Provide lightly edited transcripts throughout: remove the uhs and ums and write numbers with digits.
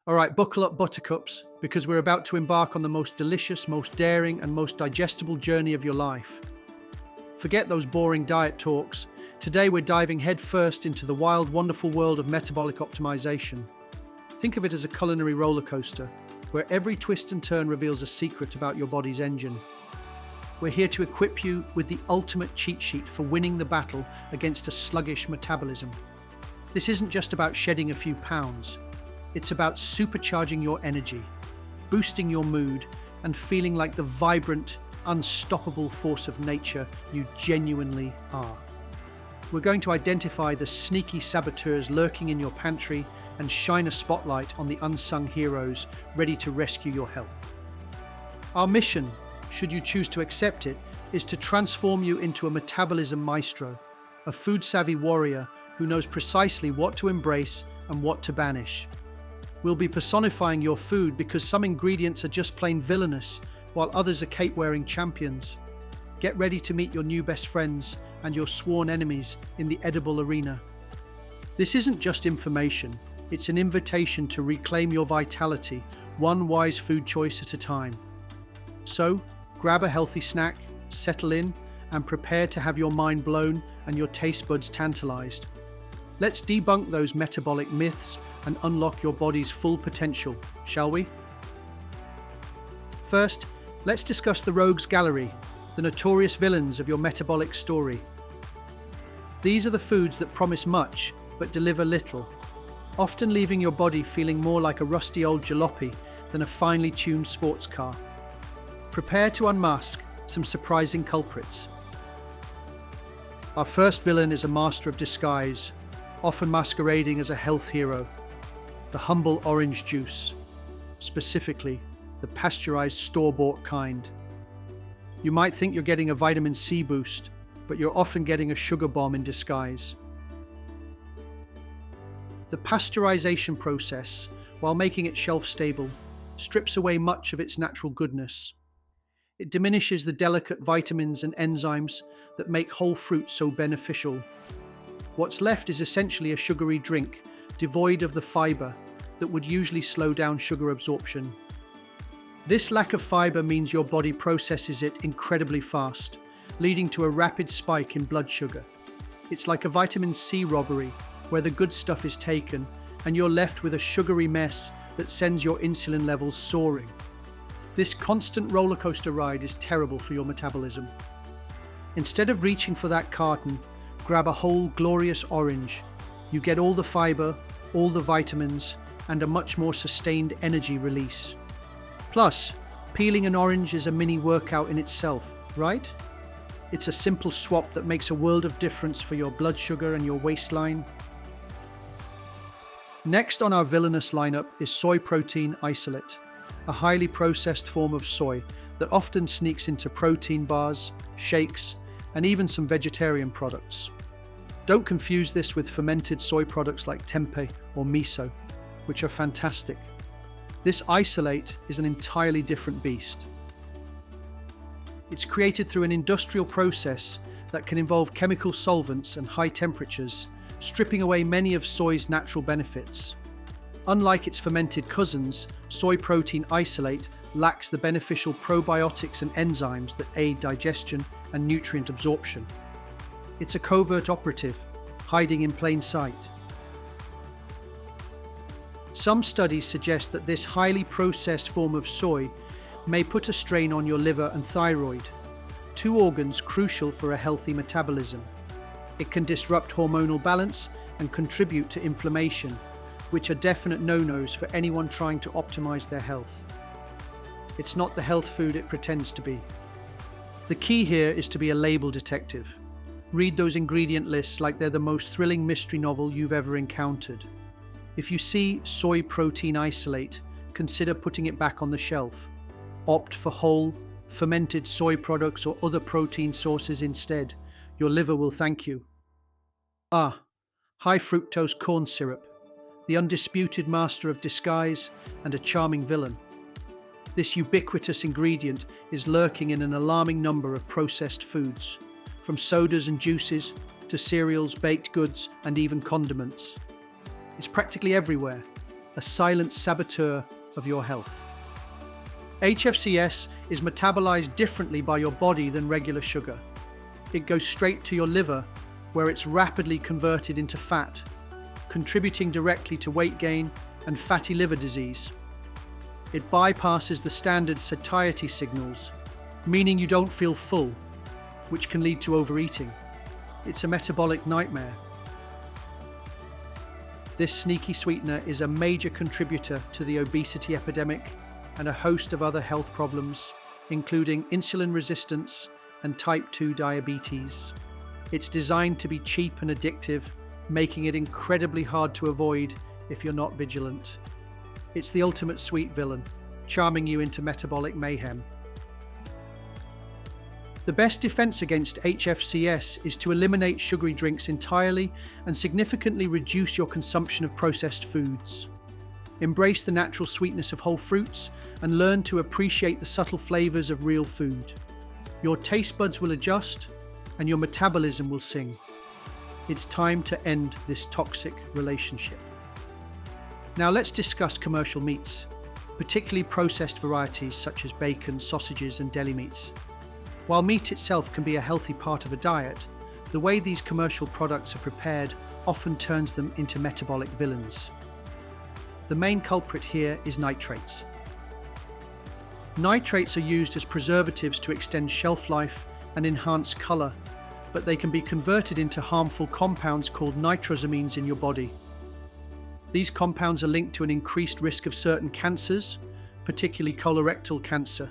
All right, buckle up, buttercups, because we're about to embark on the most delicious, most daring, and most digestible journey of your life. Forget those boring diet talks. Today, we're diving headfirst into the wild, wonderful world of metabolic optimization. Think of it as a culinary roller coaster, where every twist and turn reveals a secret about your body's engine. We're here to equip you with the ultimate cheat sheet for winning the battle against a sluggish metabolism. This isn't just about shedding a few pounds. It's about supercharging your energy, boosting your mood, and feeling like the vibrant, unstoppable force of nature you genuinely are. We're going to identify the sneaky saboteurs lurking in your pantry and shine a spotlight on the unsung heroes ready to rescue your health. Our mission, should you choose to accept it, is to transform you into a metabolism maestro, a food-savvy warrior who knows precisely what to embrace and what to banish. We'll be personifying your food because some ingredients are just plain villainous, while others are cape-wearing champions. Get ready to meet your new best friends and your sworn enemies in the edible arena. This isn't just information, it's an invitation to reclaim your vitality, one wise food choice at a time. So, grab a healthy snack, settle in, and prepare to have your mind blown and your taste buds tantalized. Let's debunk those metabolic myths and unlock your body's full potential, shall we? First, let's discuss the rogues gallery, the notorious villains of your metabolic story. These are the foods that promise much but deliver little, often leaving your body feeling more like a rusty old jalopy than a finely tuned sports car. Prepare to unmask some surprising culprits. Our first villain is a master of disguise, often masquerading as a health hero. The humble orange juice, specifically the pasteurized store-bought kind. You might think you're getting a vitamin C boost, but you're often getting a sugar bomb in disguise. The pasteurization process, while making it shelf-stable, strips away much of its natural goodness. It diminishes the delicate vitamins and enzymes that make whole fruit so beneficial. What's left is essentially a sugary drink, devoid of the fiber that would usually slow down sugar absorption. This lack of fiber means your body processes it incredibly fast, leading to a rapid spike in blood sugar. It's like a vitamin C robbery, where the good stuff is taken and you're left with a sugary mess that sends your insulin levels soaring. This constant roller coaster ride is terrible for your metabolism. Instead of reaching for that carton, grab a whole glorious orange. You get all the fiber, all the vitamins, and a much more sustained energy release. Plus, peeling an orange is a mini workout in itself, right? It's a simple swap that makes a world of difference for your blood sugar and your waistline. Next on our villainous lineup is soy protein isolate, a highly processed form of soy that often sneaks into protein bars, shakes, and even some vegetarian products. Don't confuse this with fermented soy products like tempeh or miso, which are fantastic. This isolate is an entirely different beast. It's created through an industrial process that can involve chemical solvents and high temperatures, stripping away many of soy's natural benefits. Unlike its fermented cousins, soy protein isolate lacks the beneficial probiotics and enzymes that aid digestion and nutrient absorption. It's a covert operative, hiding in plain sight. Some studies suggest that this highly processed form of soy may put a strain on your liver and thyroid, two organs crucial for a healthy metabolism. It can disrupt hormonal balance and contribute to inflammation, which are definite no-nos for anyone trying to optimize their health. It's not the health food it pretends to be. The key here is to be a label detective. Read those ingredient lists like they're the most thrilling mystery novel you've ever encountered. If you see soy protein isolate, consider putting it back on the shelf. Opt for whole, fermented soy products or other protein sources instead. Your liver will thank you. High fructose corn syrup, the undisputed master of disguise and a charming villain. This ubiquitous ingredient is lurking in an alarming number of processed foods, from sodas and juices to cereals, baked goods, and even condiments. It's practically everywhere, a silent saboteur of your health. HFCS is metabolized differently by your body than regular sugar. It goes straight to your liver, where it's rapidly converted into fat, contributing directly to weight gain and fatty liver disease. It bypasses the standard satiety signals, meaning you don't feel full, which can lead to overeating. It's a metabolic nightmare. This sneaky sweetener is a major contributor to the obesity epidemic and a host of other health problems, including insulin resistance and type 2 diabetes. It's designed to be cheap and addictive, making it incredibly hard to avoid if you're not vigilant. It's the ultimate sweet villain, charming you into metabolic mayhem. The best defense against HFCS is to eliminate sugary drinks entirely and significantly reduce your consumption of processed foods. Embrace the natural sweetness of whole fruits and learn to appreciate the subtle flavors of real food. Your taste buds will adjust and your metabolism will sing. It's time to end this toxic relationship. Now let's discuss commercial meats, particularly processed varieties such as bacon, sausages, and deli meats. While meat itself can be a healthy part of a diet, the way these commercial products are prepared often turns them into metabolic villains. The main culprit here is nitrates. Nitrates are used as preservatives to extend shelf life and enhance color, but they can be converted into harmful compounds called nitrosamines in your body. These compounds are linked to an increased risk of certain cancers, particularly colorectal cancer.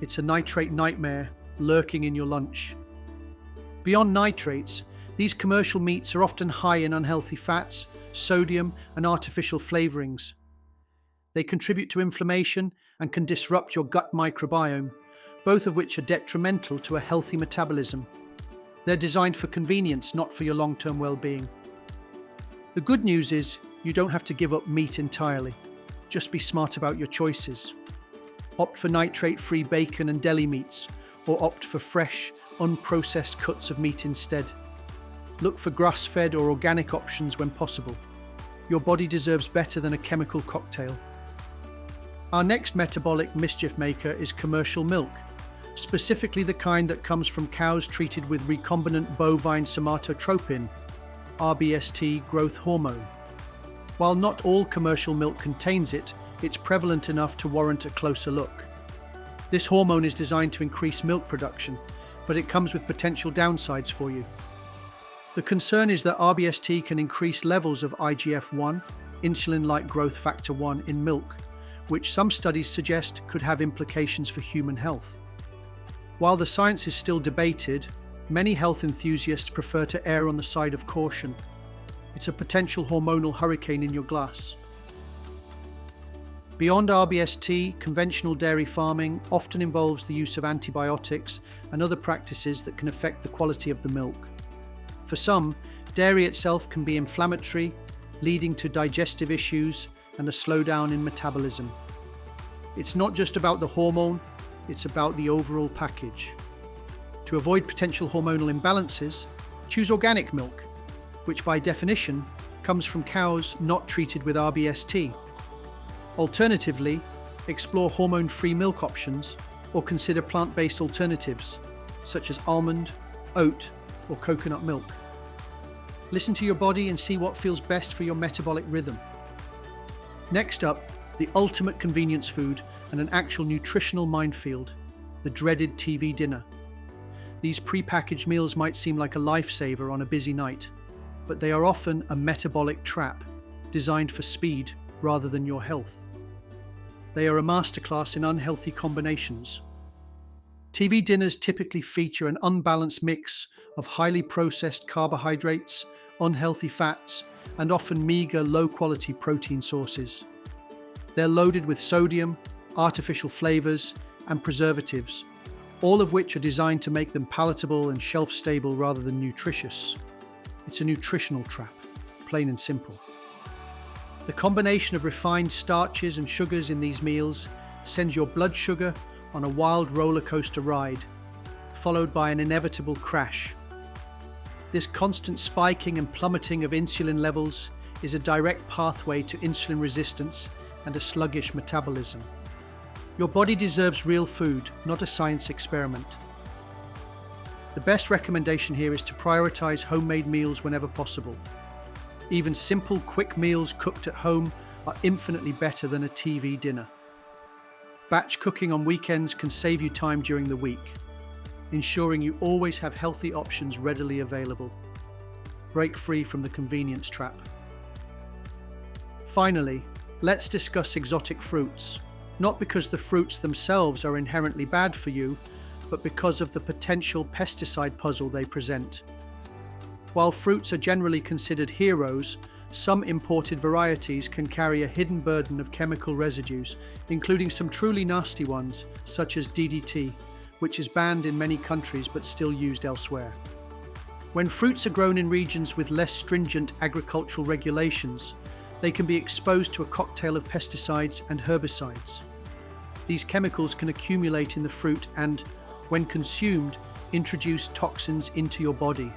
It's a nitrate nightmare lurking in your lunch. Beyond nitrates, these commercial meats are often high in unhealthy fats, sodium, and artificial flavorings. They contribute to inflammation and can disrupt your gut microbiome, both of which are detrimental to a healthy metabolism. They're designed for convenience, not for your long-term well-being. The good news is you don't have to give up meat entirely. Just be smart about your choices. Opt for nitrate-free bacon and deli meats, or opt for fresh, unprocessed cuts of meat instead. Look for grass-fed or organic options when possible. Your body deserves better than a chemical cocktail. Our next metabolic mischief maker is commercial milk, specifically the kind that comes from cows treated with recombinant bovine somatotropin, RBST growth hormone. While not all commercial milk contains it, it's prevalent enough to warrant a closer look. This hormone is designed to increase milk production, but it comes with potential downsides for you. The concern is that RBST can increase levels of IGF-1, insulin-like growth factor 1, in milk, which some studies suggest could have implications for human health. While the science is still debated, many health enthusiasts prefer to err on the side of caution. It's a potential hormonal hurricane in your glass. Beyond RBST, conventional dairy farming often involves the use of antibiotics and other practices that can affect the quality of the milk. For some, dairy itself can be inflammatory, leading to digestive issues and a slowdown in metabolism. It's not just about the hormone, it's about the overall package. To avoid potential hormonal imbalances, choose organic milk, which by definition comes from cows not treated with RBST. Alternatively, explore hormone-free milk options or consider plant-based alternatives, such as almond, oat, or coconut milk. Listen to your body and see what feels best for your metabolic rhythm. Next up, the ultimate convenience food and an actual nutritional minefield, the dreaded TV dinner. These pre-packaged meals might seem like a lifesaver on a busy night, but they are often a metabolic trap designed for speed rather than your health. They are a masterclass in unhealthy combinations. TV dinners typically feature an unbalanced mix of highly processed carbohydrates, unhealthy fats, and often meager, low-quality protein sources. They're loaded with sodium, artificial flavors, and preservatives, all of which are designed to make them palatable and shelf-stable rather than nutritious. It's a nutritional trap, plain and simple. The combination of refined starches and sugars in these meals sends your blood sugar on a wild roller coaster ride, followed by an inevitable crash. This constant spiking and plummeting of insulin levels is a direct pathway to insulin resistance and a sluggish metabolism. Your body deserves real food, not a science experiment. The best recommendation here is to prioritize homemade meals whenever possible. Even simple, quick meals cooked at home are infinitely better than a TV dinner. Batch cooking on weekends can save you time during the week, ensuring you always have healthy options readily available. Break free from the convenience trap. Finally, let's discuss exotic fruits, not because the fruits themselves are inherently bad for you, but because of the potential pesticide puzzle they present. While fruits are generally considered heroes, some imported varieties can carry a hidden burden of chemical residues, including some truly nasty ones, such as DDT, which is banned in many countries but still used elsewhere. When fruits are grown in regions with less stringent agricultural regulations, they can be exposed to a cocktail of pesticides and herbicides. These chemicals can accumulate in the fruit and, when consumed, introduce toxins into your body.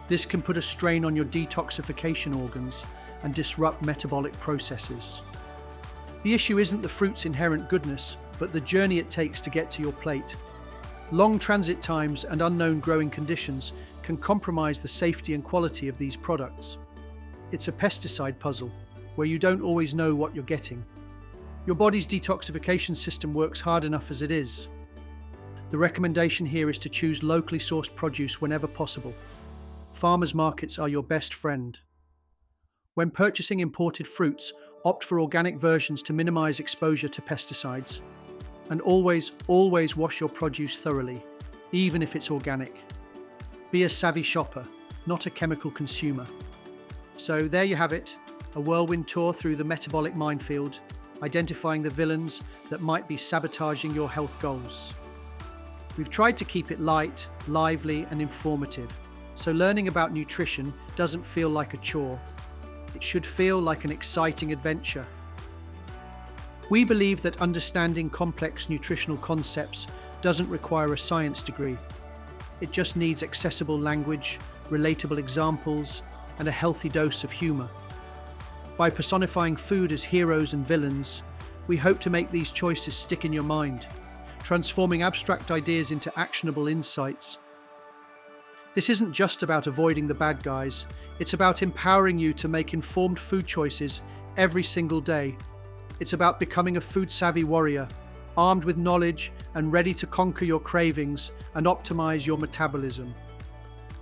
This can put a strain on your detoxification organs and disrupt metabolic processes. The issue isn't the fruit's inherent goodness, but the journey it takes to get to your plate. Long transit times and unknown growing conditions can compromise the safety and quality of these products. It's a pesticide puzzle, where you don't always know what you're getting. Your body's detoxification system works hard enough as it is. The recommendation here is to choose locally sourced produce whenever possible. Farmers' markets are your best friend. When purchasing imported fruits, opt for organic versions to minimize exposure to pesticides. And always wash your produce thoroughly, even if it's organic. Be a savvy shopper, not a chemical consumer. So there you have it, a whirlwind tour through the metabolic minefield, identifying the villains that might be sabotaging your health goals. We've tried to keep it light, lively, and informative, so learning about nutrition doesn't feel like a chore. It should feel like an exciting adventure. We believe that understanding complex nutritional concepts doesn't require a science degree. It just needs accessible language, relatable examples, and a healthy dose of humor. By personifying food as heroes and villains, we hope to make these choices stick in your mind, transforming abstract ideas into actionable insights. This isn't just about avoiding the bad guys, it's about empowering you to make informed food choices every single day. It's about becoming a food-savvy warrior, armed with knowledge and ready to conquer your cravings and optimize your metabolism.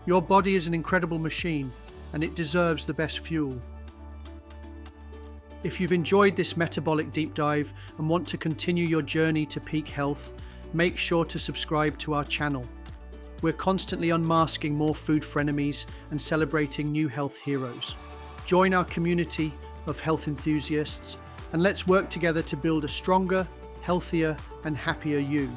Your body is an incredible machine, and it deserves the best fuel. If you've enjoyed this metabolic deep dive and want to continue your journey to peak health, make sure to subscribe to our channel. We're constantly unmasking more food frenemies and celebrating new health heroes. Join our community of health enthusiasts, and let's work together to build a stronger, healthier, and happier you.